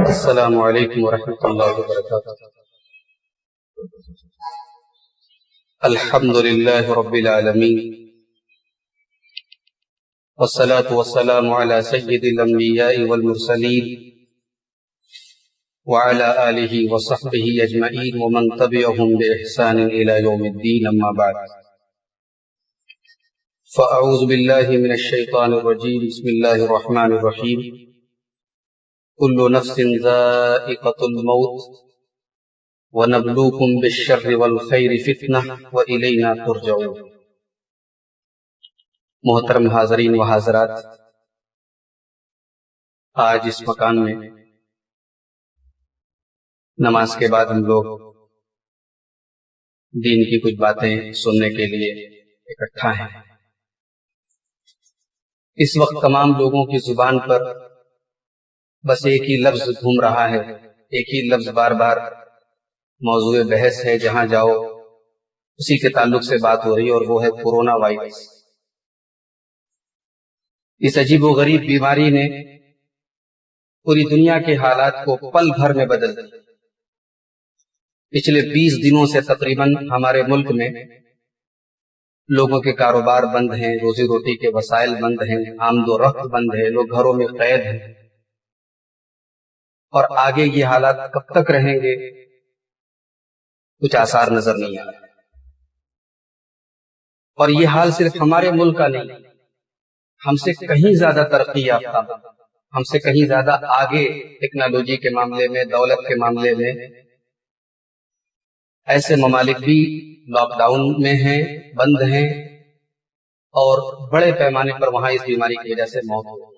السلام علیکم ورحمۃ اللہ وبرکاتہ۔ الحمد للہ رب العالمین، والصلاة والسلام علی سید الانبیاء والمرسلین وعلی آلہ وصحبہ اجمعین ومن تبعہم بإحسان الی یوم الدین، اما بعد فاعوذ باللہ من الشیطان الرجیم، بسم اللہ الرحمن الرحیم۔ کل نفس ذائقۃ الموت ونبلوکم بالشر والخیر فتنہ والینا ترجعون۔ محترم حاضرین و حاضرات، آج اس مکان میں نماز کے بعد ہم لوگ دین کی کچھ باتیں سننے کے لیے اکٹھا ہیں۔ اس وقت تمام لوگوں کی زبان پر بس ایک ہی لفظ گھوم رہا ہے، ایک ہی لفظ بار بار موضوع بحث ہے، جہاں جاؤ اسی کے تعلق سے بات ہو رہی ہے، اور وہ ہے کورونا وائرس۔ اس عجیب و غریب بیماری نے پوری دنیا کے حالات کو پل بھر میں بدل دیا۔ پچھلے 20 دنوں سے تقریباً ہمارے ملک میں لوگوں کے کاروبار بند ہیں، روزی روٹی کے وسائل بند ہیں، آمد و رفت بند ہے، لوگ گھروں میں قید ہیں، اور آگے یہ حالات کب تک رہیں گے کچھ آثار نظر نہیں آ رہے۔ اور یہ حال صرف ہمارے ملک کا نہیں، ہم سے کہیں زیادہ ترقی یافتہ، ہم سے کہیں زیادہ آگے ٹیکنالوجی کے معاملے میں، دولت کے معاملے میں ایسے ممالک بھی لاک ڈاؤن میں ہیں، بند ہیں، اور بڑے پیمانے پر وہاں اس بیماری کی وجہ سے موت ہو۔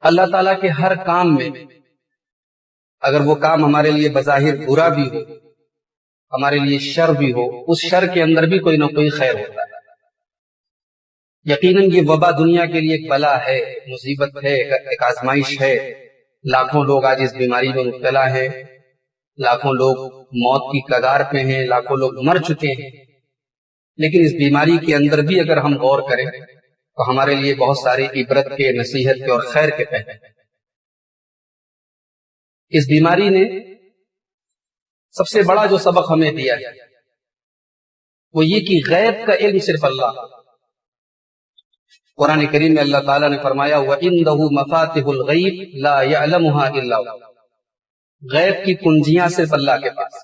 اللہ تعالیٰ کے ہر کام میں، اگر وہ کام ہمارے لیے بظاہر برا بھی ہو، ہمارے لیے شر بھی ہو، اس شر کے اندر بھی کوئی نہ کوئی خیر ہوتا ہے۔ یقیناً یہ وبا دنیا کے لیے ایک بلا ہے، مصیبت ہے، ایک آزمائش ہے۔ لاکھوں لوگ آج اس بیماری میں مبتلا ہیں، لاکھوں لوگ موت کی کگار پہ ہیں، لاکھوں لوگ مر چکے ہیں۔ لیکن اس بیماری کے اندر بھی اگر ہم غور کریں تو ہمارے لیے بہت ساری عبرت کے، نصیحت کے اور خیر کے پہلو ہیں۔ اس بیماری نے سب سے بڑا جو سبق ہمیں دیا ہے وہ یہ کہ غیب کا علم صرف اللہ۔ قرآن کریم میں اللہ تعالیٰ نے فرمایا وَإِنْدَهُ مَفَاتِحُ الْغَيْبِ لَا يَعْلَمُهَا إِلَّا هُوَ۔ غیب کی کنجیاں صرف اللہ کے پاس۔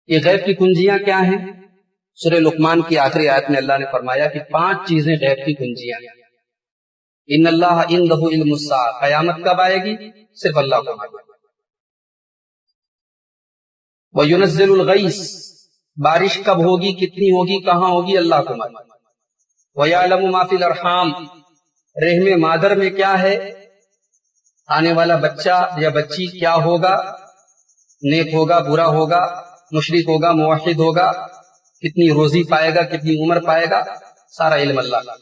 یہ غیب کی کنجیاں کیا ہیں؟ سورہ لقمان کی آخری آیت میں اللہ نے فرمایا کہ 5 چیزیں غیب کی کنجیاں ہیں۔ ان اللہ عنده علم الساعہ، قیامت کب آئے گی صرف اللہ کو معلوم۔ وَيُنَزِّلُ الْغَيْثَ، بارش کب ہوگی، کتنی ہوگی، کہاں ہوگی، اللہ کو معلوم۔ وَيَعْلَمُ مَا فِي الْأَرْحَامِ، رحم مادر میں کیا ہے، آنے والا بچہ یا بچی کیا ہوگا، نیک ہوگا، برا ہوگا، مشرک ہوگا، موحد ہوگا، کتنی روزی پائے گا، کتنی عمر پائے گا، سارا علم اللہ کا۔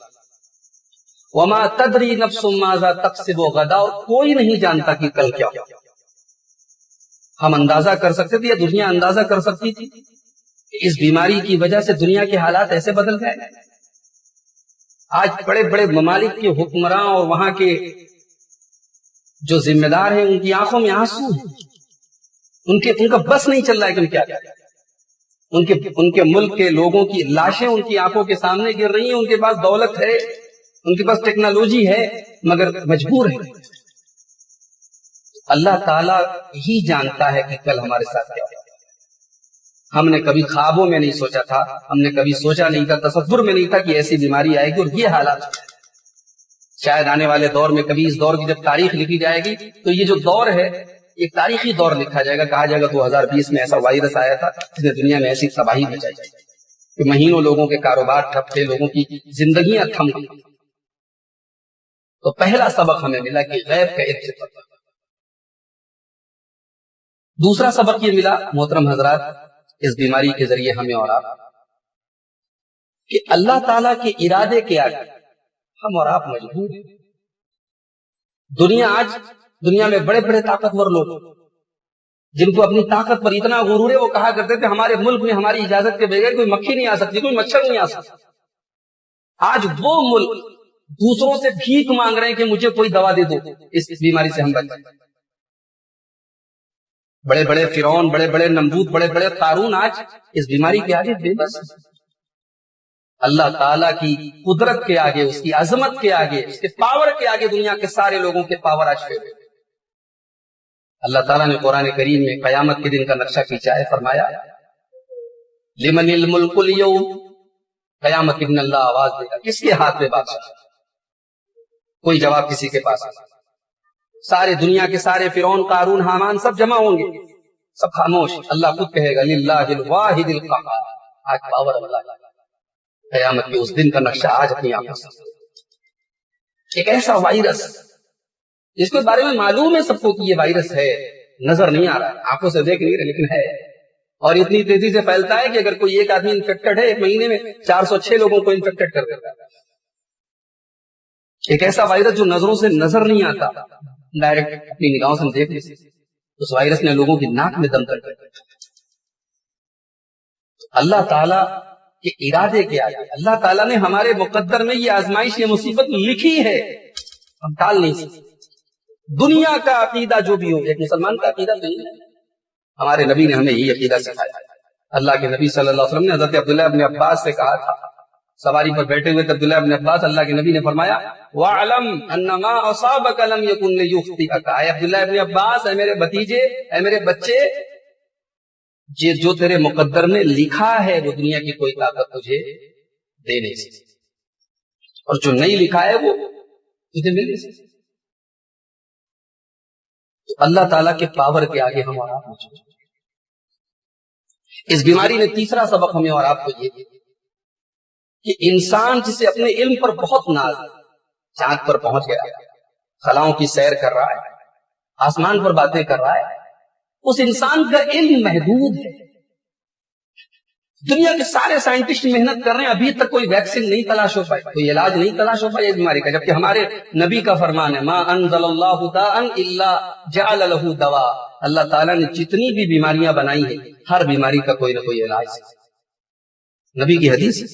وَمَا تَدْرِي نَفْسٌ مَاذَا تَكْسِبُ غَدًا، کوئی نہیں جانتا کہ کل کیا ہوگا۔ ہم اندازہ کر سکتے تھے یا دنیا اندازہ کر سکتی تھی کہ اس بیماری کی وجہ سے دنیا کے حالات ایسے بدل جائیں؟ آج بڑے بڑے ممالک کے حکمراں اور وہاں کے جو ذمہ دار ہیں، ان کی آنکھوں میں آنسو ہیں، ان کا بس نہیں چل رہا ہے کہ ان کیا کریں۔ ان کے ملک کے لوگوں کی لاشیں ان کی آنکھوں کے سامنے گر رہی ہیں، ان کے پاس دولت ہے، ان کے پاس ٹیکنالوجی ہے، مگر مجبور ہے۔ اللہ تعالیٰ ہی جانتا ہے کہ کل ہمارے ساتھ کیا ہوگا۔ ہم نے کبھی خوابوں میں نہیں سوچا تھا، ہم نے کبھی سوچا نہیں تھا، تصور میں نہیں تھا کہ ایسی بیماری آئے گی اور یہ حالات ہو جائیں۔ شاید آنے والے دور میں کبھی اس دور کی جب تاریخ لکھی جائے گی تو یہ جو دور ہے ایک تاریخی دور لکھا جائے گا، کہا جائے گا 2020 میں ایسا وائرس آیا تھا جس نے دنیا میں ایسی تباہی مچائی کہ مہینوں لوگوں کے کاروبار ٹھپ تھے، لوگوں کی زندگیاں تھم گئی۔ تو پہلا سبق ہمیں ملا کہ غیب کا علم صرف اللہ۔ دوسرا سبق یہ ملا محترم حضرات اس بیماری کے ذریعے ہمیں اور آپ، کہ اللہ تعالیٰ کے ارادے کے آگے ہم اور آپ مجبور ہیں۔ دنیا میں بڑے بڑے طاقتور لوگ جن کو اپنی طاقت پر اتنا غرور ہے، وہ کہا کرتے تھے ہمارے ملک میں ہماری اجازت کے بغیر کوئی مکھی نہیں آ سکتی، کوئی مچھر نہیں آ سکتا۔ آج وہ ملک دوسروں سے بھیک مانگ رہے ہیں کہ مجھے کوئی دوا دے دو، اس بیماری سے ہم بچ جائیں۔ بڑے بڑے فرعون، بڑے بڑے نمرود، بڑے بڑے قارون آج اس بیماری کے آگے بے بس۔ اللہ تعالیٰ کی قدرت کے آگے، اس کی عظمت کے آگے، اس کے پاور کے آگے دنیا کے سارے لوگوں کے پاور آج فیل ہے۔ اللہ تعالیٰ نے قرآن کریم میں قیامت کے دن کا نقشہ کھینچا ہے، فرمایا لمن الملک اليوم، قیامت کے دن اللہ آواز دے گا، کس کے ہاتھ میں بادشاہ؟ کوئی جواب کسی کے پاس نہیں۔ سارے دنیا کے سارے فرعون، قارون، حامان سب جمع ہوں گے، سب خاموش۔ اللہ خود کہے گا للہ الواحد القہار، آج پاور اللہ کا۔ قیامت کے اس دن کا نقشہ آج اپنی آنکھوں سے، ایک ایسا وائرس جس کے بارے میں معلوم ہے سب کو کہ یہ وائرس ہے، نظر نہیں آ رہا، آنکھوں سے دیکھ نہیں رہے، لیکن ہے، اور اتنی تیزی سے پھیلتا ہے کہ اگر کوئی ایک آدمی انفیکٹڈ ہے، ایک مہینے میں 406 لوگوں کو انفیکٹڈ کر دیتا ہے۔ ایک ایسا وائرس جو نظروں سے نظر نہیں آتا، ڈائریکٹ اپنی نگاہوں سے دیکھ نہیں سکتے، اس وائرس نے لوگوں کی ناک میں دم کر دیا۔ اللہ تعالیٰ کے ارادے کے آگے، اللہ تعالیٰ نے ہمارے مقدر میں یہ آزمائش، یہ مصیبت لکھی ہے، ہم ٹال نہیں سکتے۔ دنیا کا عقیدہ جو بھی ہو، ایک مسلمان کا عقیدہ تو نہیں ہے، ہمارے نبی نے ہمیں یہ عقیدہ سکھایا۔ اللہ کے نبی صلی اللہ علیہ وسلم نے حضرت عبداللہ ابن عباس سے کہا تھا، سواری پر بیٹھے ہوئے عبداللہ ابن عباس، اللہ کے نبی نے فرمایا وَعْلَمْ أَنَّ مَا أَصَابَكَ لَمْ يَكُنْ لِيُخْطِئَكَ، اے عبداللہ ابن عباس، اے میرے بھتیجے، اے میرے بچے، جو تیرے مقدر میں لکھا ہے وہ دنیا کی کوئی طاقت تجھے دے نہیں سکتی، اور جو نہیں لکھا ہے وہ تجھے مل نہیں سکتی۔ تو اللہ تعالیٰ کے پاور کے آگے ہم اور آپ موجود ہیں۔ اس بیماری نے تیسرا سبق ہمیں اور آپ کو یہ دیا کہ انسان جسے اپنے علم پر بہت ناز ہے، چاند پر پہنچ گیا، خلاؤں کی سیر کر رہا ہے، آسمان پر باتیں کر رہا ہے، اس انسان کا علم محدود ہے۔ دنیا کے سارے سائنٹسٹ محنت کر رہے ہیں، ابھی تک کوئی ویکسین نہیں تلاش ہو پائے، کوئی علاج نہیں تلاش ہو پائے اس بیماری کا، جبکہ ہمارے نبی کا فرمان ہے ما انزل اللہ داء الا جعل له دواء، اللہ تعالیٰ نے جتنی بھی بیماریاں بنائی ہیں ہر بیماری کا کوئی نہ کوئی علاج ہے، نبی کی حدیث ہے،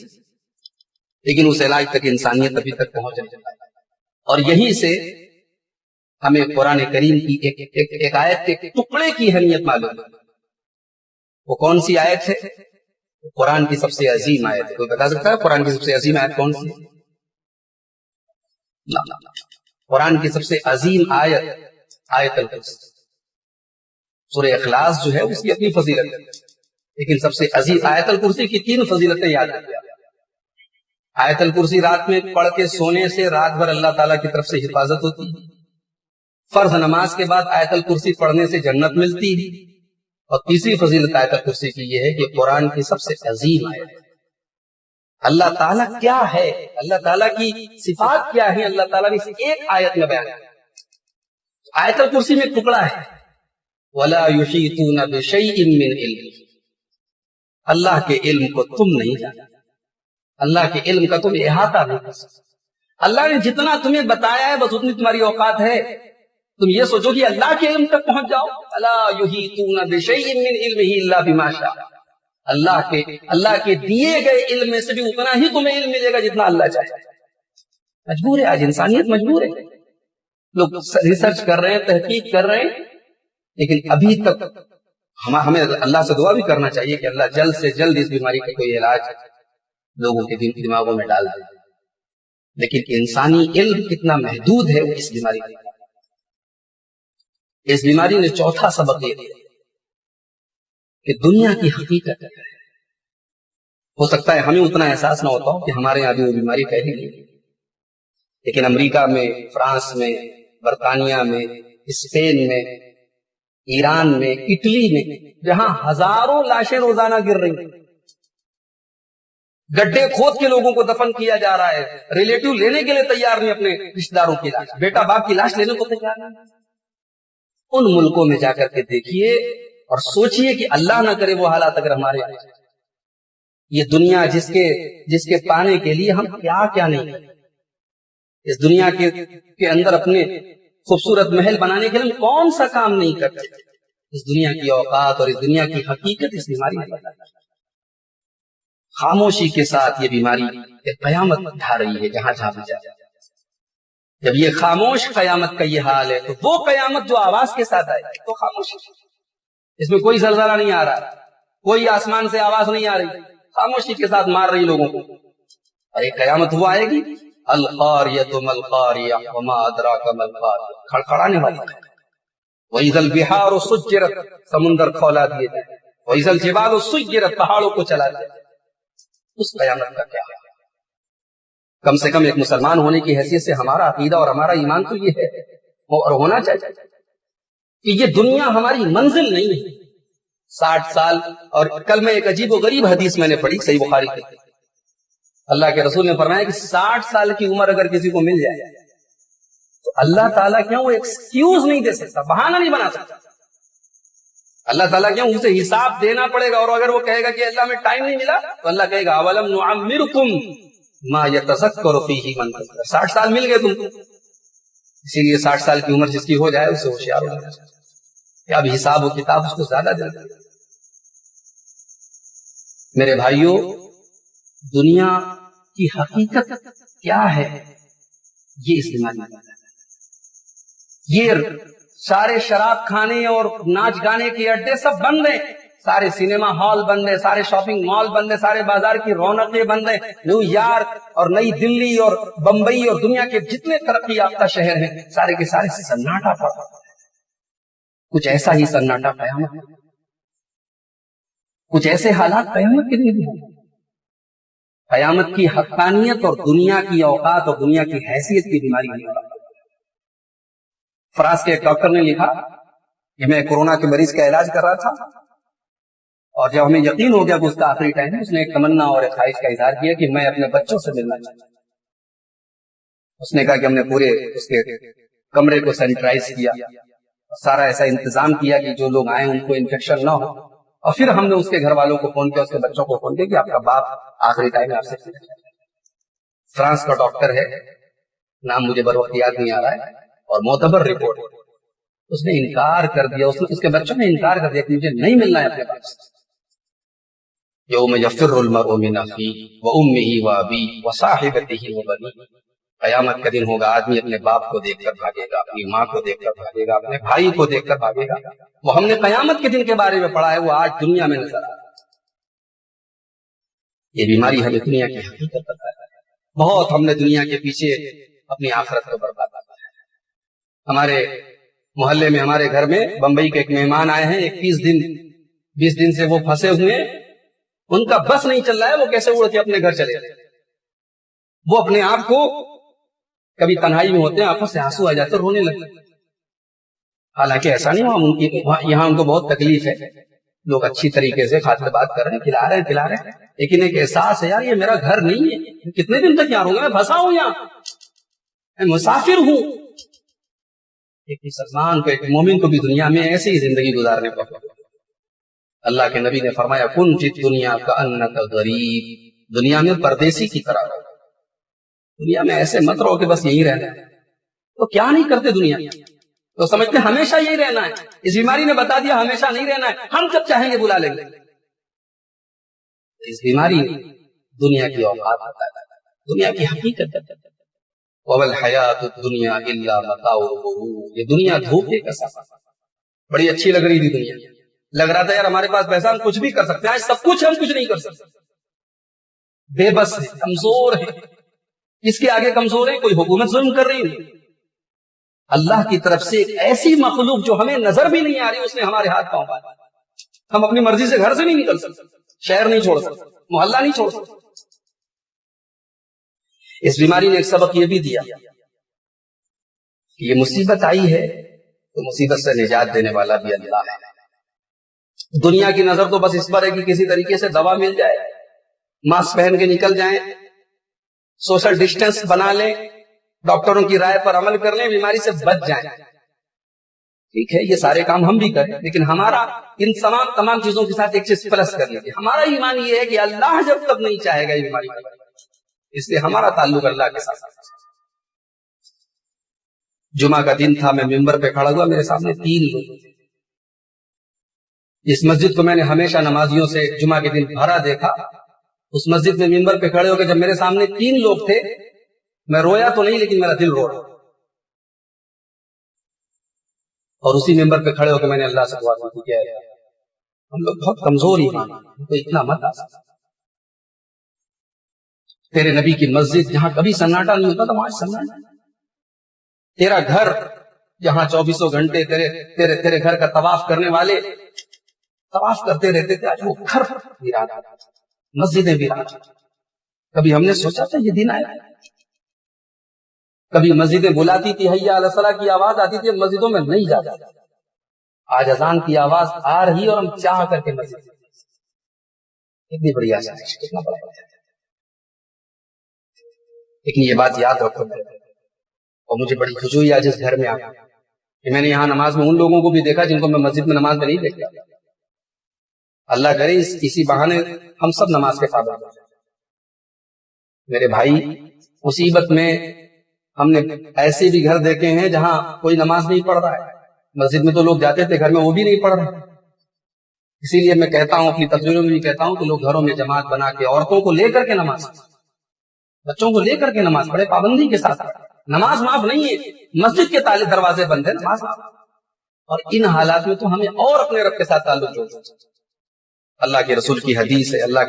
لیکن اس علاج تک انسانیت ابھی تک پہنچ نہیں پائی۔ اور یہیں سے ہمیں قرآن کریم کی ایک آیت کے ٹکڑے کی اہمیت معلوم ہے۔ وہ کون سی آیت ہے؟ قرآن کی سب سے عظیم آیت ہے۔ کوئی بتا سکتا ہے قرآن کی سب سے عظیم آیت کون سی؟ قرآن کی سب سے عظیم آیت آیت الکرسی۔ سورہ اخلاص جو ہے اس کی اپنی فضیلت ہے، لیکن سب سے عظیم آیت الکرسی کی 3 فضیلتیں یاد رکھیں۔ آیت الکرسی رات میں پڑھ کے سونے سے رات بھر اللہ تعالیٰ کی طرف سے حفاظت ہوتی ہے۔ فرض نماز کے بعد آیت الکرسی پڑھنے سے جنت ملتی ہے۔ اور تیسری فضیلت آیت الکرسی کی یہ ہے کہ قرآن کی سب سے عظیم آیت ہے۔ اللہ تعالیٰ کیا ہے، اللہ تعالیٰ کی صفات کیا ہے، اللہ تعالیٰ نے ایک آیت میں بیان کیا۔ آیت الکرسی میں ایک ٹکڑا ہے وَلَا يُحِيطُونَ بِشَيْءٍ مِّنْ عِلْمِهِ، اللہ کے علم کو تم نہیں جانتے، اللہ کے علم کا تم احاطہ نہیں کر سکتے۔ اللہ نے جتنا تمہیں بتایا ہے بس اتنی تمہاری اوقات ہے، تم یہ سوچو کہ اللہ کے علم تک پہنچ جاؤ۔ الا یحیطون بشیء من علمہ الا بما شاء، اللہ کے دیے گئے علم میں سے بھی اتنا ہی تمہیں علم ملے گا جتنا اللہ چاہے۔ مجبور ہے، آج انسانیت مجبور ہے، لوگ ریسرچ کر رہے ہیں، تحقیق کر رہے ہیں، لیکن ابھی تک ہمیں اللہ سے دعا بھی کرنا چاہیے کہ اللہ جلد سے جلد اس بیماری کا کوئی علاج لوگوں کے دماغوں میں ڈال دے۔ لیکن انسانی علم کتنا محدود ہے وہ اس بیماری کا۔ اس بیماری نے چوتھا سبق یہ دیا کہ دنیا کی حقیقت ہے۔ ہو سکتا ہے ہمیں اتنا احساس نہ ہوتا ہو کہ ہمارے یہاں بھی وہ بیماری پھیلی نہیں، لیکن امریکہ میں، فرانس میں، برطانیہ میں، اسپین میں، ایران میں، اٹلی میں، جہاں ہزاروں لاشیں روزانہ گر رہی ہیں، گڈھے کھود کے لوگوں کو دفن کیا جا رہا ہے، ریلیٹو لینے کے لیے تیار نہیں اپنے رشتہ داروں کی لاش، بیٹا باپ کی لاش لینے کو تیار نہیں۔ ان ملکوں میں جا کر کے دیکھیے اور سوچئے کہ اللہ نہ کرے وہ حالات اگر ہمارے آئے، یہ دنیا جس کے پانے کے لیے ہم کیا کیا نہیں کرتے، اس دنیا کے اندر اپنے خوبصورت محل بنانے کے لیے ہم کون سا کام نہیں کرتے، اس دنیا کی اوقات اور اس دنیا کی حقیقت اس بیماری میں بتا۔ خاموشی کے ساتھ یہ بیماری ایک قیامت اٹھا رہی ہے جہاں جہاں بھی جائے۔ جب یہ خاموش قیامت کا یہ حال ہے تو وہ قیامت جو آواز کے ساتھ آئے تو خاموش، اس میں کوئی زلزلہ نہیں آ رہا، کوئی آسمان سے آواز نہیں آ رہی، خاموشی کے ساتھ مار رہی لوگوں کو. اور ایک قیامت وہ آئے گی القاریۃ ما القاریہ وما ادراک ما القاریہ، کھڑکھڑانے والی. وَإِذَا الْبِحَارُ سُجِّرَتْ، سمندر کھولا دیے جائیں. وَإِذَا الْجِبَالُ سُيِّرَتْ، پہاڑوں کو چلا دیا جائے. اس قیامت کا کیا ہے؟ کم سے کم ایک مسلمان ہونے کی حیثیت سے ہمارا عقیدہ اور ہمارا ایمان تو یہ ہے اور ہونا چاہیے کہ یہ دنیا ہماری منزل نہیں ہے. 60 سال، اور کل میں ایک عجیب و غریب حدیث میں نے پڑھی صحیح بخاری کی. اللہ کے رسول نے فرمایا کہ 60 سال کی عمر اگر کسی کو مل جائے تو اللہ تعالیٰ کیوں وہ ایکسکیوز نہیں دے سکتا، بہانہ نہیں بنا سکتا. اللہ تعالیٰ کیوں اسے حساب دینا پڑے گا. اور اگر وہ کہے گا کہ اللہ میں ٹائم نہیں ملا تو اللہ کہے گا اولم نعمرکم ما یتذکر فیہ من تذکر، 60 سال مل گئے تم کو. اسی لیے 60 سال کی عمر جس کی ہو جائے اسے ہوشیار ہو جانا چاہیے کہ اب حساب و کتاب اس کو زیادہ دے. میرے بھائیوں، دنیا کی حقیقت کیا ہے یہ اس بیماری میں ہے. یہ سارے شراب کھانے اور ناچ گانے کے اڈے سب بند ہیں، سارے سینما ہال بند ہیں، سارے شاپنگ مال بند ہیں، سارے بازار کی رونقیں بند ہیں. نیو یارک اور نئی دلی اور بمبئی اور دنیا کے جتنے ترقی یافتہ شہر ہیں سارے کے سارے سناٹا پڑا. کچھ ایسا ہی سناٹا قیامت، کچھ ایسے حالات قیامت کے دن ہوں. قیامت کی حقانیت اور دنیا کی اوقات اور دنیا کی حیثیت کی بیماری نہیں ہوگا. فرانس کے ایک ڈاکٹر نے لکھا کہ میں کورونا کے مریض کا علاج کر رہا تھا اور جب ہمیں یقین ہو گیا کہ اس کا آخری ٹائم ہے، اس نے ایک تمنا اور ایک خواہش کا اظہار کیا کہ میں اپنے بچوں سے ملنا چاہتا ہوں. اس نے کہا کہ ہم نے پورے اس کے کمرے کو سینیٹائز کیا، سارا ایسا انتظام کیا کہ جو لوگ آئیں ان کو انفیکشن نہ ہو. اور پھر ہم نے اس کے گھر والوں کو فون کیا، اس کے بچوں کو فون کیا کہ آپ کا باپ آخری ٹائم میں آپ سے ملنا چاہتا ہے. فرانس کا ڈاکٹر ہے، نام مجھے بر وقت یاد نہیں آ رہا ہے، اور معتبر رپورٹ. اس نے انکار کر دیا، اس کے بچوں نے انکار کر دیا کہ مجھے نہیں ملنا ہے اپنے باپ سے. یوم یفر المرء من اخیہ وامہ وابیہ وصاحبتہ وبنیہ، قیامت کا دن ہوگا، آدمی اپنے باپ کو دیکھ کر بھاگے گا، اپنی ماں کو دیکھ کر بھاگے گا، اپنے بھائی کو دیکھ کر بھاگے گا. وہ ہم نے قیامت کے دن کے بارے میں پڑھا ہے، وہ آج دنیا میں نظر آ رہا ہے. یہ بیماری ہمیں دنیا کی حقیقت بتاتا ہے. بہت ہم نے دنیا کے پیچھے اپنی آخرت کو برباد کیا ہے. ہمارے محلے میں، ہمارے گھر میں بمبئی کے ایک مہمان آئے ہیں، 20 دن سے وہ پھنسے ہوئے ہیں، ان کا بس نہیں چل رہا ہے وہ کیسے اڑ کے اپنے گھر چلے گئے. وہ اپنے آپ کو کبھی تنہائی میں ہوتے ہیں، آنکھوں سے آنسو آ جاتے، رونے لگتے. حالانکہ ایسا نہیں ہوا، یہاں ان کو بہت تکلیف ہے، لوگ اچھی طریقے سے خاطر بات کر رہے ہیں، کھلا رہے ہیں، لیکن ایک احساس ہے یار یہ میرا گھر نہیں ہے، کتنے دن تک یہاں رہوں گا، میں پھنسا ہوں یہاں، میں مسافر ہوں. ایک مسلمان کو، ایک مومن کو بھی دنیا میں ایسی ہی زندگی گزارنے کو اللہ کے نبی نے فرمایا کن فی الدنیا کأنک غریب، دنیا میں پردیسی کی طرح رہو. دنیا میں ایسے مت رہو کہ بس یہی رہنا ہے. تو کیا نہیں کرتے دنیا میں، تو سمجھتے ہمیشہ یہی رہنا ہے. اس بیماری نے بتا دیا ہمیشہ نہیں رہنا ہے، ہم جب چاہیں گے بلا لیں گے. اس بیماری دنیا کی اوقات بتاتا ہے، دنیا کی حقیقت. وَالْحَيَاةُ الدُّنْيَا إِلَّا مَتَاعُ الْغُرُورِ، یہ دنیا دھوکے کا سفر. بڑی اچھی لگ رہی تھی دنیا، لگ رہا تھا یار ہمارے پاس پیسہ، ہم کچھ بھی کر سکتے ہیں. آج سب کچھ ہم کچھ نہیں کر سکتے، بے بس ہیں، کمزور ہیں. کس کے آگے کمزور ہیں؟ کوئی حکومت ظلم کر رہی ہے، اللہ کی طرف سے ایک ایسی مخلوق جو ہمیں نظر بھی نہیں آ رہی، اس نے ہمارے ہاتھ پاؤں باندھے. ہم اپنی مرضی سے گھر سے نہیں نکل سکتے، شہر نہیں چھوڑ سکتے، محلہ نہیں چھوڑ سکتے. اس بیماری نے ایک سبق یہ بھی دیا کہ یہ مصیبت آئی ہے تو مصیبت سے نجات دینے والا بھی اللہ ہے. دنیا کی نظر تو بس اس پر ہے کہ کسی طریقے سے دوا مل جائے، ماسک پہن کے نکل جائیں، سوشل ڈسٹینس بنا لیں، ڈاکٹروں کی رائے پر عمل کر لیں، بیماری سے بچ جائیں. ٹھیک ہے، یہ سارے کام ہم بھی کریں، لیکن ہمارا ان تمام چیزوں کے ساتھ ایک چیز پلس کر لیجیے. ہمارا ایمان یہ ہے کہ اللہ جب تک نہیں چاہے گا یہ بیماری، اس لیے ہمارا تعلق اللہ کے ساتھ. جمعہ کا دن تھا، میں ممبر پہ کھڑا ہوا، میرے سامنے 3 لوگ تھے. اس مسجد کو میں نے ہمیشہ نمازیوں سے جمعہ کے دن بھرا دیکھا. اس مسجد میں ممبر پہ کھڑے ہو کے جب میرے سامنے 3 لوگ تھے، میں رویا تو نہیں لیکن میرا دل رو رہا. اور اسی ممبر پہ کھڑے ہو کے میں نے اللہ سے دعا کی کہ ہم لوگ بہت کمزور ایمان ہیں، تو اتنا مت آ سکتا، تیرے نبی کی مسجد جہاں کبھی سناٹا نہیں ہوتا تھا وہاں سناٹا، تیرا گھر جہاں 24 گھنٹے تیرے گھر کا طواف کرنے والے طواف کرتے رہتے تھے، آج وہ گھر ویران، مسجدیں ویران۔ کبھی ہم نے سوچا تھا یہ دن آیا؟ کبھی مسجدیں بلاتی تھی، حیا علی الصلاۃ کی آواز آتی تھی، مسجدوں میں نہیں جاتا، آج اذان کی آواز آ رہی اور ہم چاہ کر کے مسجد، کتنی بڑی آسائش، کتنا بڑا ہے۔ لیکن یہ بات یاد رکھو، اور مجھے بڑی خوشی ہوئی آج اس گھر میں آیا کہ میں نے یہاں نماز میں ان لوگوں کو بھی دیکھا جن کو میں مسجد میں نماز میں نہیں دیکھتا۔ اللہ کرے اسی بہانے ہم سب نماز کے پابند ہو جائیں۔ میرے بھائی، مصیبت میں ہم نے ایسے بھی گھر دیکھے ہیں جہاں کوئی نماز نہیں پڑھ رہا ہے، مسجد میں تو لوگ جاتے تھے، گھر میں وہ بھی نہیں پڑھ رہے۔ اسی لیے میں کہتا ہوں، اپنی تقریروں میں بھی کہتا ہوں کہ لوگ گھروں میں جماعت بنا کے عورتوں کو لے کر کے نماز پڑھیں، بچوں کو لے کر کے نماز پڑھے، پابندی کے ساتھ پڑھیں۔ نماز معاف نہیں ہے، مسجد کے تالے دروازے بند ہیں، نماز معاف۔ اور ان حالات میں تو ہمیں اور اپنے رب کے ساتھ تعلق جوڑنا چاہیے۔ اللہ کے رسول کی حدیث ہے، اللہ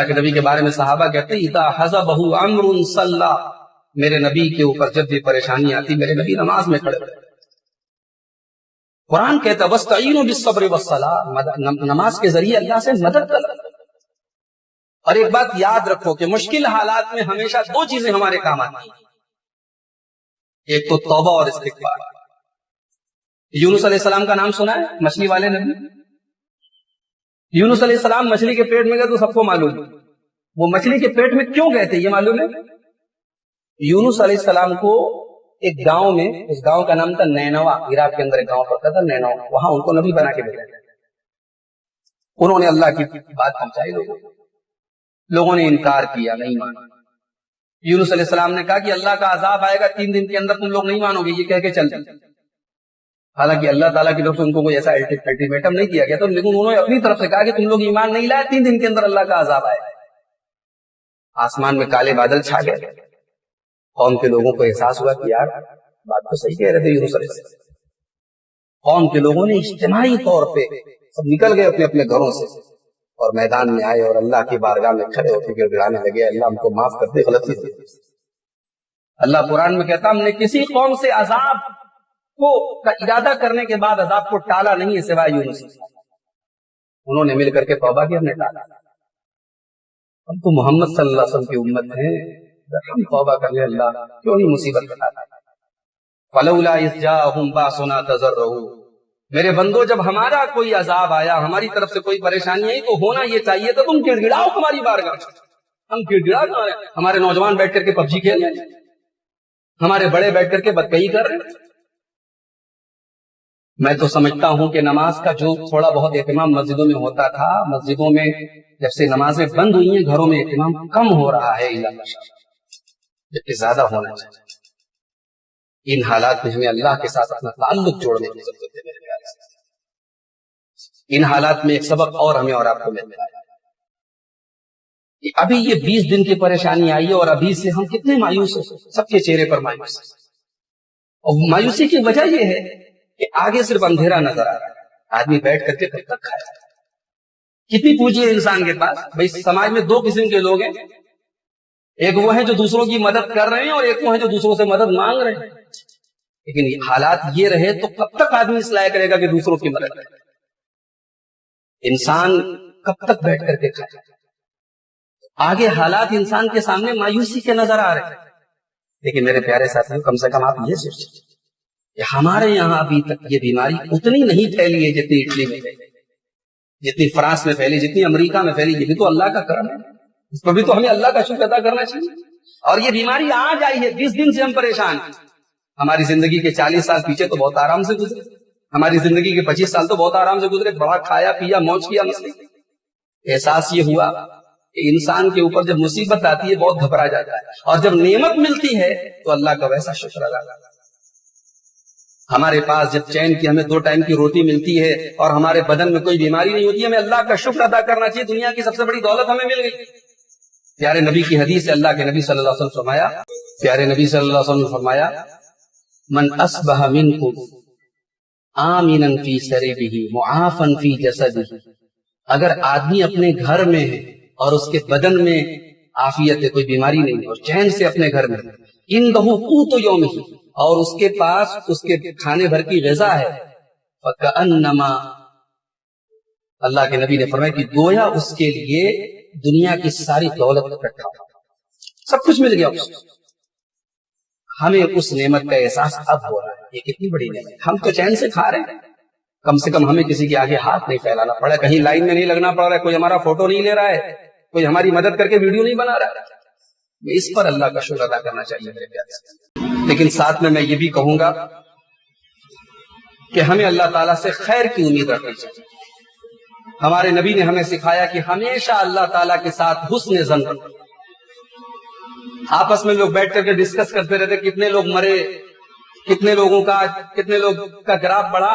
کے نبی کے بارے میں صحابہ کہتے ہیں اذا حزبہ امر صلی، میرے نبی کے اوپر جب بھی پریشانی آتی میرے نبی نماز میں کھڑے ہوتے۔ قرآن کہتا ہے واستعینوا بالصبر والصلاۃ، نماز کے ذریعے اللہ سے مدد طلب۔ اور ایک بات یاد رکھو کہ مشکل حالات میں ہمیشہ دو چیزیں ہمارے کام آتی ہیں، ایک تو توبہ اور استغفار۔ یونس علیہ السلام کا نام سنا ہے؟ مچھلی والے نبی یونس علیہ السلام مچھلی کے پیٹ میں گئے تو سب کو معلوم ہے وہ مچھلی کے پیٹ میں کیوں گئے تھے، یہ معلوم ہے؟ یونس علیہ السلام کو ایک گاؤں میں، اس گاؤں کا نام تھا نینوا، عراق کے اندر ایک گاؤں پڑتا تھا نینوا، وہاں ان کو نبی بنا کے بھیجا۔ انہوں نے اللہ کی بات پہنچائی، لوگوں نے انکار کیا، نہیں مانا۔ یونس علیہ السلام نے کہا کہ اللہ کا عذاب آئے گا 3 دن کے اندر، تم لوگ نہیں مانو گے، یہ کہہ کے چل دی۔ حالانکہ اللہ تعالیٰ کی طرف سے ان کو کوئی ایسا الٹیمیٹم نہیں دیا گیا تھا، لیکن انہوں نے اپنی طرف سے کہا کہ تم لوگ ایمان نہیں لائے، 3 دن کے اندر اللہ کا عذاب آئے گا۔ آسمان میں کالے بادل چھا گئے، قوم کے لوگوں کو احساس ہوا کہ یار بات تو صحیح کہہ رہے تھے یونس علیہ السلام۔ قوم کے لوگوں نے اجتماعی طور پہ سب نکل گئے اپنے اپنے گھروں سے اور میدان میں آئے اور اللہ کی بارگاہ میں کھڑے ہو کے گر گرانے لگے، اللہ ہم کو معاف کر دے، غلطی ہوئی۔ اللہ قرآن میں کہتا ہم نے کسی قوم سے عذاب کو کا ارادہ کرنے کے بعد عذاب کو ٹالا نہیں ہے سوائے یونس۔ انہوں نے مل کر کے توبہ کی، ہم نے ٹالا۔ ہم تو محمد صلی اللہ علیہ وسلم کی امت ہیں، ہم توبہ کر لیں، اللہ کیوں نہیں مصیبت بتاتا۔ فلولا اذ جاءهم باسنا تضرعوا، میرے بندو جب ہمارا کوئی عذاب آیا، ہماری طرف سے کوئی پریشانی آئی تو ہونا یہ چاہیے تھا تم گڑ گڑاؤ ہماری بارگاہ۔ ہم گڑ گڑا کہاں رہے؟ ہمارے نوجوان بیٹھ کر کے پب جی کھیل رہے ہیں، ہمارے بڑے بیٹھ کر کے بدکہی کر رہے ہیں۔ میں تو سمجھتا ہوں کہ نماز کا جو تھوڑا بہت اہتمام مسجدوں میں ہوتا تھا، مسجدوں میں جب سے نمازیں بند ہوئی ہیں گھروں میں اہتمام کم ہو رہا ہے، جبکہ زیادہ ہونا چاہیے۔ ان حالات میں ہمیں اللہ کے ساتھ اپنا تعلق جوڑنے کی ضرورت ہے میرے خیال سے۔ ان حالات میں ایک سبق اور ہمیں اور آپ کو ملتا ہے کہ ابھی یہ 20 دن کی پریشانی آئی ہے اور ابھی سے ہم کتنے مایوس ہیں، سب کے چہرے پر مایوس ہیں۔ اور مایوسی کی وجہ یہ ہے کہ آگے صرف اندھیرا نظر آ رہا ہے، آدمی بیٹھ کر کے کب تک کھائے گا؟ کتنی پونجی ہے انسان کے پاس؟ بھائی سماج میں 2 قسم کے لوگ ہیں، ایک وہ ہیں جو دوسروں کی مدد کر رہے ہیں اور ایک وہ ہیں جو دوسروں سے مدد مانگ رہے ہیں۔ لیکن حالات یہ رہے تو کب تک آدمی اس لائق کرے گا کہ دوسروں کی مدد کرے؟ انسان کب تک بیٹھ کر کے کھائے؟ آگے حالات انسان کے سامنے مایوسی کے نظر آ رہے ہیں۔ لیکن میرے پیارے ساتھیوں، کم سے کم آپ یہ سوچیں کہ ہمارے یہاں ابھی تک یہ بیماری اتنی نہیں پھیلی ہے جتنی اٹلی میں پھیلی، جتنی فرانس میں پھیلی، جتنی امریکہ میں پھیلی۔ یہ بھی تو اللہ کا کرم ہے، اس پر بھی تو ہمیں اللہ کا شکر ادا کرنا چاہیے۔ اور یہ بیماری آج آئی ہے، 20 دن سے ہم پریشان ہیں۔ ہماری زندگی کے 40 سال پیچھے تو بہت آرام سے گزرے، ہماری زندگی کے 25 سال تو بہت آرام سے گزرے، بڑا کھایا پیا موج کیا مسئلہ۔ احساس یہ ہوا کہ انسان کے اوپر جب مصیبت آتی ہے بہت گھبرا جاتا ہے، اور جب نعمت ملتی ہے تو اللہ کا ویسا شکر ادا کرتا ہے۔ ہمارے پاس جب چین کی ہمیں 2 ٹائم کی روٹی ملتی ہے اور ہمارے بدن میں کوئی بیماری نہیں ہوتی، ہمیں اللہ کا شکر ادا کرنا چاہیے، دنیا کی سب سے بڑی دولت ہمیں مل گئی۔ پیارے نبی کی حدیث ہے، اللہ کے نبی صلی اللہ علیہ وسلم فرمایا، پیارے نبی صلی اللہ علیہ وسلم فرمایا من اصبح منکم آمنن فی سربہ معافن فی جسدہ، اگر آدمی اپنے گھر میں ہے اور اس کے بدن میں عافیت ہے، کوئی بیماری نہیں اور چین سے اپنے گھر میں، اندہ قوت یومہ، اور اس کے پاس اس کے کھانے بھر کی غذا ہے، فکأنما، اللہ کے نبی نے فرمایا کہ گویا اس کے لیے دنیا کی ساری دولت اکٹھا، سب کچھ مل گیا اس کو۔ ہمیں اس نعمت کا احساس اب ہو رہا ہے، یہ کتنی بڑی نعمت، ہم تو چین سے کھا رہے ہیں، کم سے کم ہمیں کسی کے آگے ہاتھ نہیں پھیلانا پڑا، کہیں لائن میں نہیں لگنا پڑ رہا ہے، کوئی ہمارا فوٹو نہیں لے رہا ہے، کوئی ہماری مدد کر کے ویڈیو نہیں بنا رہا ہے۔ اس پر اللہ کا شکر ادا کرنا چاہیے میرے پیارے۔ لیکن ساتھ میں یہ بھی کہوں گا کہ ہمیں اللہ تعالیٰ سے خیر کی امید رکھنی چاہیے۔ ہمارے نبی نے ہمیں سکھایا کہ ہمیشہ اللہ تعالیٰ کے ساتھ حسن ظن رکھو۔ آپس میں لوگ بیٹھ کر کے ڈسکس کرتے رہتے کتنے لوگ مرے، کتنے لوگ کا گراف بڑھا،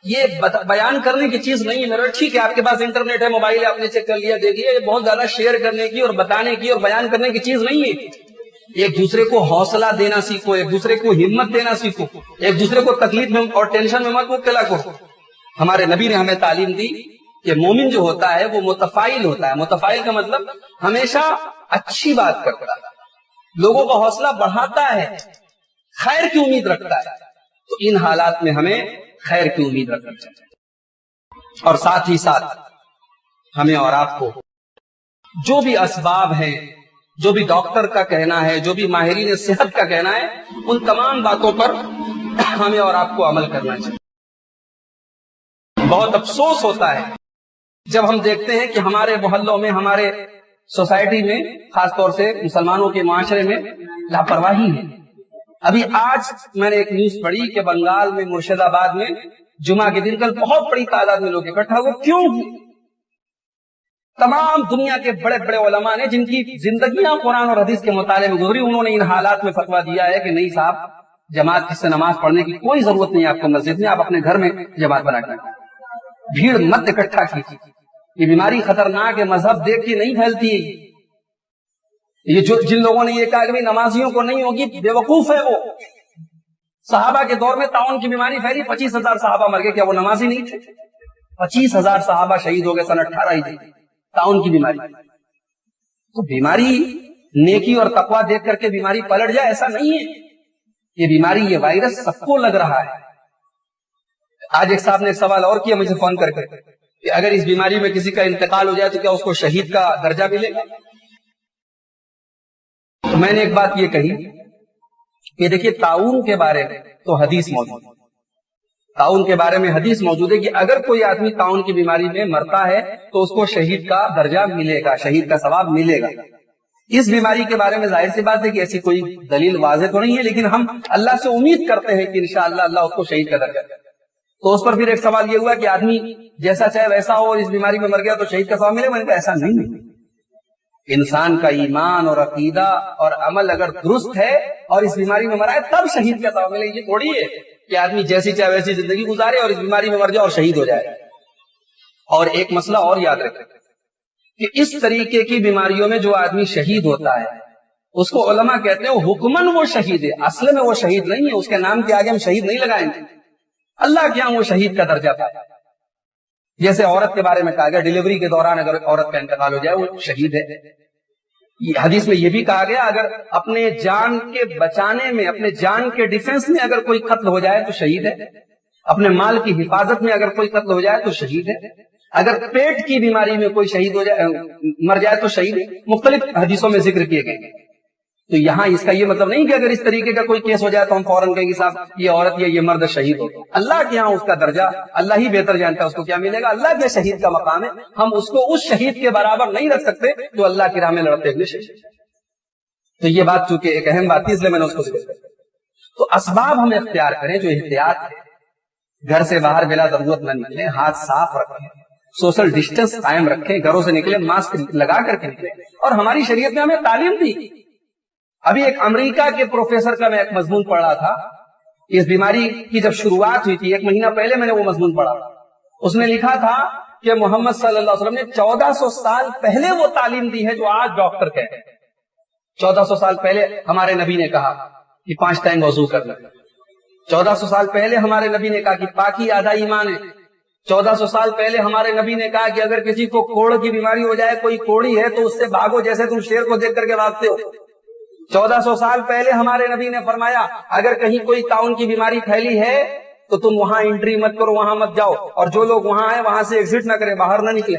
یہ بیان کرنے کی چیز نہیں ہے میرا۔ ٹھیک ہے آپ کے پاس انٹرنیٹ ہے، موبائل ہے، آپ نے چیک کر لیا، دیکھیے، یہ بہت زیادہ شیئر کرنے کی اور بتانے کی اور بیان کرنے کی چیز نہیں ہے۔ ایک دوسرے کو حوصلہ دینا سیکھو، ایک دوسرے کو ہمت دینا سیکھو، ایک دوسرے کو تکلیف میں اور ٹینشن میں مت مبتلا کرو۔ ہمارے نبی نے ہمیں تعلیم دی کہ مومن جو ہوتا ہے وہ متفائل ہوتا ہے۔ متفائل کا مطلب ہمیشہ اچھی بات کرتا ہے، لوگوں کا حوصلہ بڑھاتا ہے، خیر کی امید رکھتا ہے۔ تو ان حالات میں ہمیں خیر کی امید رکھنی چاہیے، اور ساتھ ہی ساتھ ہمیں اور آپ کو جو بھی اسباب ہیں، جو بھی ڈاکٹر کا کہنا ہے، جو بھی ماہرین صحت کا کہنا ہے، ان تمام باتوں پر ہمیں اور آپ کو عمل کرنا چاہیے۔ بہت افسوس ہوتا ہے جب ہم دیکھتے ہیں کہ ہمارے محلوں میں، ہمارے سوسائٹی میں، خاص طور سے مسلمانوں کے معاشرے میں لاپرواہی ہے۔ ابھی آج میں نے ایک نیوز پڑھی کہ بنگال میں، مرشد آباد میں جمعہ کے دن کل بہت بڑی تعداد میں لوگ اکٹھا ہوئے۔ کیوں؟ تمام دنیا کے بڑے بڑے علماء نے، جن کی زندگیاں قرآن اور حدیث کے مطالعے میں گزری، انہوں نے ان حالات میں فتویٰ دیا ہے کہ نہیں صاحب، جماعت سے نماز پڑھنے کی کوئی ضرورت نہیں ہے آپ کو مسجد میں، آپ اپنے گھر میں جماعت بنا کے بھیڑ مت اکٹھا کیجیے۔ یہ بیماری خطرناک ہے، مذہب دیکھ کے نہیں پھیلتی ہے۔ یہ جن لوگوں نے یہ کہا کہ نمازیوں کو نہیں ہوگی، بے وقوف ہے وہ۔ صحابہ کے دور میں طاعون کی بیماری پھیلی، 25,000 صحابہ مر گئے، کیا وہ نمازی نہیں تھے؟ 25,000 صحابہ شہید ہو گئے سن 18 ہجری، طاعون کی بیماری۔ تو بیماری نیکی اور تقویٰ دیکھ کر کے بیماری پلٹ جائے، ایسا نہیں ہے۔ یہ بیماری، یہ وائرس سب کو لگ رہا ہے۔ آج ایک صاحب نے ایک سوال اور کیا مجھے فون کر کے کہ اگر اس بیماری میں کسی کا انتقال ہو جائے تو کیا اس کو شہید کا درجہ ملے گا؟ تو میں نے ایک بات یہ کہی کہ دیکھیے، طاعون کے بارے میں تو حدیث موجود ہے، طاعون کے بارے میں حدیث موجود ہے کہ اگر کوئی آدمی طاعون کی بیماری میں مرتا ہے تو اس کو شہید کا درجہ ملے گا، شہید کا ثواب ملے گا۔ اس بیماری کے بارے میں ظاہر سی بات ہے کہ ایسی کوئی دلیل واضح تو نہیں ہے، لیکن ہم اللہ سے امید کرتے ہیں کہ انشاءاللہ اللہ اس کو شہید کا درجہ دے۔ تو اس پر پھر ایک سوال یہ ہوا کہ آدمی جیسا چاہے ویسا ہو، اس بیماری میں مر گیا تو شہید کا ثواب ملے گا؟ میں نے کہا ایسا نہیں ہے۔ انسان کا ایمان اور عقیدہ اور عمل اگر درست ہے اور اس بیماری میں مرا ہے تب شہید کا ثواب ملے گا۔ یہ تھوڑی ہے کہ آدمی جیسی چاہے ویسی زندگی گزارے اور اس بیماری میں مر جائے اور شہید ہو جائے۔ اور ایک مسئلہ اور یاد رکھیں کہ اس طریقے کی بیماریوں میں جو آدمی شہید ہوتا ہے اس کو علماء کہتے ہیں حکمن وہ شہید ہے، اصل میں وہ شہید نہیں ہے، اس کے نام کے آگے ہم شہید نہیں لگائیں گے، اللہ کے یہاں وہ شہید کا درجہ پائے۔ جیسے عورت کے بارے میں کہا گیا ڈیلیوری کے دوران اگر عورت کا انتقال ہو جائے وہ شہید ہے۔ حدیث میں یہ بھی کہا گیا اگر اپنے جان کے بچانے میں، اپنے جان کے ڈیفنس میں اگر کوئی قتل ہو جائے تو شہید ہے، اپنے مال کی حفاظت میں اگر کوئی قتل ہو جائے تو شہید ہے، اگر پیٹ کی بیماری میں کوئی شہید ہو جائے، مر جائے تو شہید ہے۔ مختلف حدیثوں میں ذکر کیے گئے۔ تو یہاں اس کا یہ مطلب نہیں کہ اگر اس طریقے کا کوئی کیس ہو جائے تو ہم فوراً کہیں گے صاحب یہ عورت یا یہ مرد شہید ہو۔ اللہ کے یہاں اس کا درجہ اللہ ہی بہتر جانتا ہے اس کو کیا ملے گا، اللہ کے شہید کا مقام ہے، ہم اس کو اس شہید کے برابر نہیں رکھ سکتے جو اللہ کی راہ میں لڑتے ہوئے شہید۔ تو یہ بات چونکہ ایک اہم بات تھی اس لیے میں نے اس کو ذکر کیا۔ تو اسباب ہم اختیار کریں جو احتیاط ہے، گھر سے باہر بلا ضرورت نہ نکلیں، ہاتھ صاف رکھیں، سوشل ڈسٹینس قائم رکھیں، گھروں سے نکلیں ماسک لگا کر کے نکلیں۔ اور ہماری شریعت نے ہمیں تعلیم دی۔ ابھی ایک امریکہ کے پروفیسر کا میں ایک مضمون پڑھ رہا تھا، اس بیماری کی جب شروعات ہوئی تھی 1 مہینہ پہلے میں نے وہ مضمون پڑھا تھا، اس نے لکھا تھا کہ محمد صلی اللہ علیہ وسلم نے 1400 سال پہلے وہ تعلیم دی ہے جو آج ڈاکٹر کہتے ہیں۔ 1400 سال پہلے ہمارے نبی نے کہا کہ 5 ٹائم وضو کرنا، 1400 سال پہلے ہمارے نبی نے کہا کہ پاکی آدھا ایمان ہے. 1400 سال پہلے ہمارے نبی نے کہا کہ اگر کسی کو کوڑ کی بیماری ہو جائے, کوئی کوڑی ہے, تو اس سے بھاگو جیسے تم شیر کو دیکھ کر کے بھاگتے ہو. 1400 سال پہلے ہمارے نبی نے فرمایا اگر کہیں کوئی طاعون کی بیماری پھیلی ہے تو تم وہاں انٹری مت کرو, وہاں مت جاؤ, اور جو لوگ وہاں ہیں وہاں سے ایگزٹ نہ کریں, باہر نہ نکلے.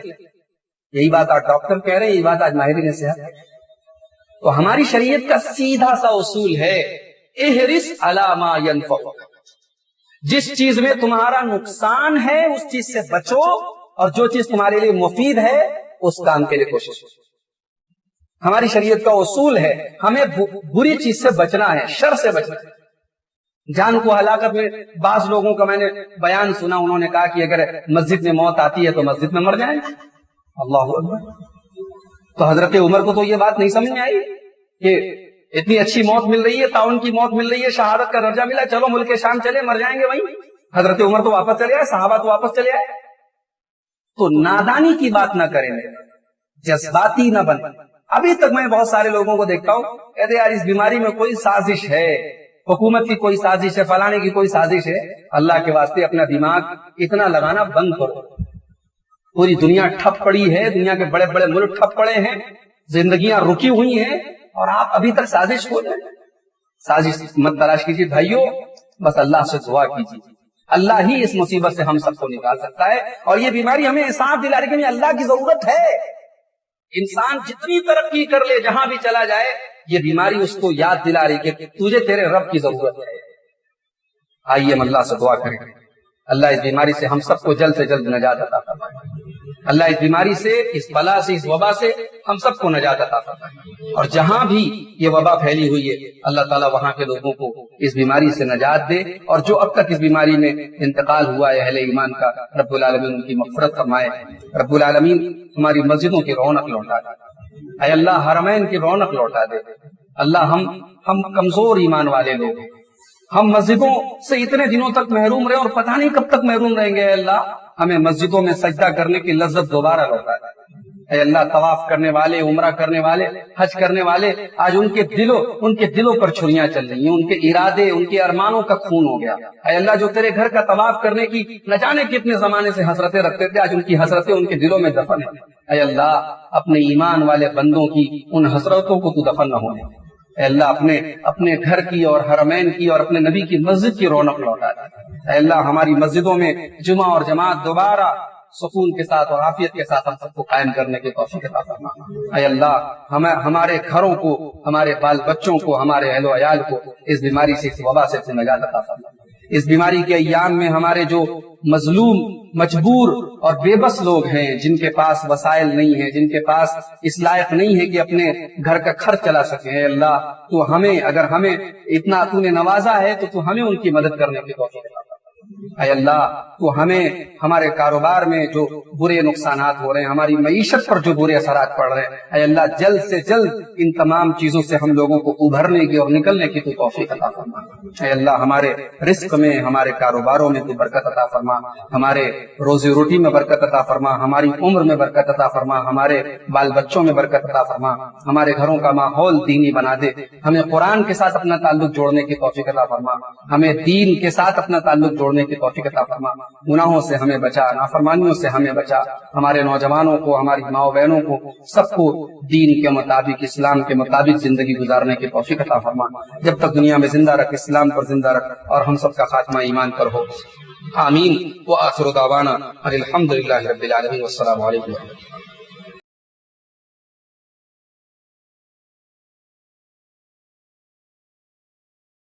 یہی بات آج ڈاکٹر کہہ رہے ہیں, یہی بات آج ماہرین صحت ہے. تو ہماری شریعت کا سیدھا سا اصول ہے احرص علی ما ینفعک, جس چیز میں تمہارا نقصان ہے اس چیز سے بچو, اور جو چیز تمہارے لیے مفید ہے اس کام کے لیے کوشش کرو. ہماری شریعت کا اصول ہے ہمیں بری چیز سے بچنا ہے, شر سے بچنا ہے. جان کو ہلاکت میں بعض لوگوں کا میں نے بیان سنا, انہوں نے کہا کہ اگر مسجد میں موت آتی ہے تو مسجد میں مر جائیں. اللہ اکبر. تو حضرت عمر کو تو یہ بات نہیں سمجھ میں آئی کہ اتنی اچھی موت مل رہی ہے, طاعون کی موت مل رہی ہے, شہادت کا درجہ ملا, چلو ملک شام چلے, مر جائیں گے وہیں. حضرت عمر تو واپس چلے آئے, صحابہ تو واپس چلے آئے. تو نادانی کی بات نہ کریں, جذباتی نہ بنے. ابھی تک میں بہت سارے لوگوں کو دیکھتا ہوں کہتے یار اس بیماری میں کوئی سازش ہے, حکومت کی کوئی سازش ہے, فلانے کی کوئی سازش ہے. اللہ کے واسطے اپنا دماغ اتنا لگانا بند کرو. پوری دنیا ٹھپ پڑی ہے, دنیا کے بڑے بڑے ملک ٹھپ پڑے ہیں, زندگیاں رکی ہوئی ہیں, اور آپ ابھی تک سازش ہو جائیں. سازش مت تلاش کیجیے بھائیو, بس اللہ سے دعا کیجیے. اللہ ہی اس مصیبت سے ہم سب کو نکال سکتا ہے. اور یہ بیماری ہمیں احساس دلا رہی ہے کہ اللہ کی ضرورت ہے. انسان جتنی ترقی کر لے, جہاں بھی چلا جائے, یہ بیماری اس کو یاد دلا رہی کہ تجھے تیرے رب کی ضرورت ہے. آئیے ہم اللہ سے دعا کریں, اللہ اس بیماری سے ہم سب کو جلد سے جلد نجات عطا فرمائے. اللہ اس بیماری سے, اس بلا سے, اس وبا سے ہم سب کو نجات عطا فرمائے. اور جہاں بھی یہ وبا پھیلی ہوئی ہے اللہ تعالیٰ وہاں کے لوگوں کو اس بیماری سے نجات دے, اور جو اب تک اس بیماری میں انتقال ہوا ہے اہل ایمان کا, رب العالمین ان کی مغفرت فرمائے. رب العالمین ہماری مسجدوں کی رونق لوٹا دے. اے اللہ حرمین کی رونق لوٹا دے. اللہ ہم کمزور ایمان والے لوگ ہیں, ہم مسجدوں سے اتنے دنوں تک محروم رہے اور پتہ نہیں کب تک محروم رہیں گے. اے اللہ ہمیں مسجدوں میں سجدہ کرنے کی لذت دوبارہ لوٹا دے. اے اللہ طواف کرنے والے, عمرہ کرنے والے, حج کرنے والے, آج ان کے دلوں پر چھریاں چل رہی ہیں, ان کے ارادے, ان کے ارمانوں کا خون ہو گیا. اے اللہ جو تیرے گھر کا طواف کرنے کی نہ جانے کتنے زمانے سے حسرتیں رکھتے تھے, آج ان کی حسرتیں ان کے دلوں میں دفن ہیں. اے اللہ اپنے ایمان والے بندوں کی ان حسرتوں کو تو دفن نہ ہونے. اے اللہ اپنے گھر کی اور حرمین کی اور اپنے نبی کی مسجد کی رونق لوٹا دے. اے اللہ ہماری مسجدوں میں جمعہ اور جماعت دوبارہ سکون کے ساتھ اور عافیت کے ساتھ ہم سب کو قائم کرنے کی توفیق عطا فرما. اے اللہ ہمارے گھروں کو, ہمارے بال بچوں کو, ہمارے اہل و عیال کو اس بیماری سے, اس وبا سے نجات عطا فرما. اس بیماری کے ایام میں ہمارے جو مظلوم, مجبور اور بے بس لوگ ہیں, جن کے پاس وسائل نہیں ہیں, جن کے پاس اس لائق نہیں ہے کہ اپنے گھر کا خرچ چلا سکیں, اے اللہ تو اگر ہمیں اتنا تو نے نوازا ہے تو ہمیں ان کی مدد کرنے کی توفیق عطا فرما. اے اللہ تو ہمارے کاروبار میں جو برے نقصانات ہو رہے ہیں, ہماری معیشت پر جو برے اثرات پڑ رہے ہیں, اے اللہ جلد سے جلد ان تمام چیزوں سے ہم لوگوں کو ابھرنے کی اور نکلنے کی تو توفیق عطا فرما. اے اللہ ہمارے رزق میں, ہمارے کاروباروں میں تو برکت عطا فرما, ہمارے روزی روٹی میں برکت عطا فرما, ہماری عمر میں برکت عطا فرما, ہمارے بال بچوں میں برکت عطا فرما, ہمارے گھروں کا ماحول دینی بنا دے, ہمیں قرآن کے ساتھ اپنا تعلق جوڑنے کی توفیق عطا فرما, ہمیں دین کے ساتھ اپنا تعلق جوڑنے کی توفیق عطا فرما. گناہوں سے ہمیں بچا, نافرمانیوں سے ہمیں بچا, ہمارے نوجوانوں کو, ہماری ماؤں بہنوں کو, سب کو دین کے مطابق, اسلام کے مطابق زندگی گزارنے کی توفیق عطا فرما. جب تک دنیا میں زندہ رکھ, اسلام پر زندہ رکھ, اور ہم سب کا خاتمہ ایمان پر ہو. آمین. وآخر دعوانا الحمدللہ رب العالمین, والسلام علیکم.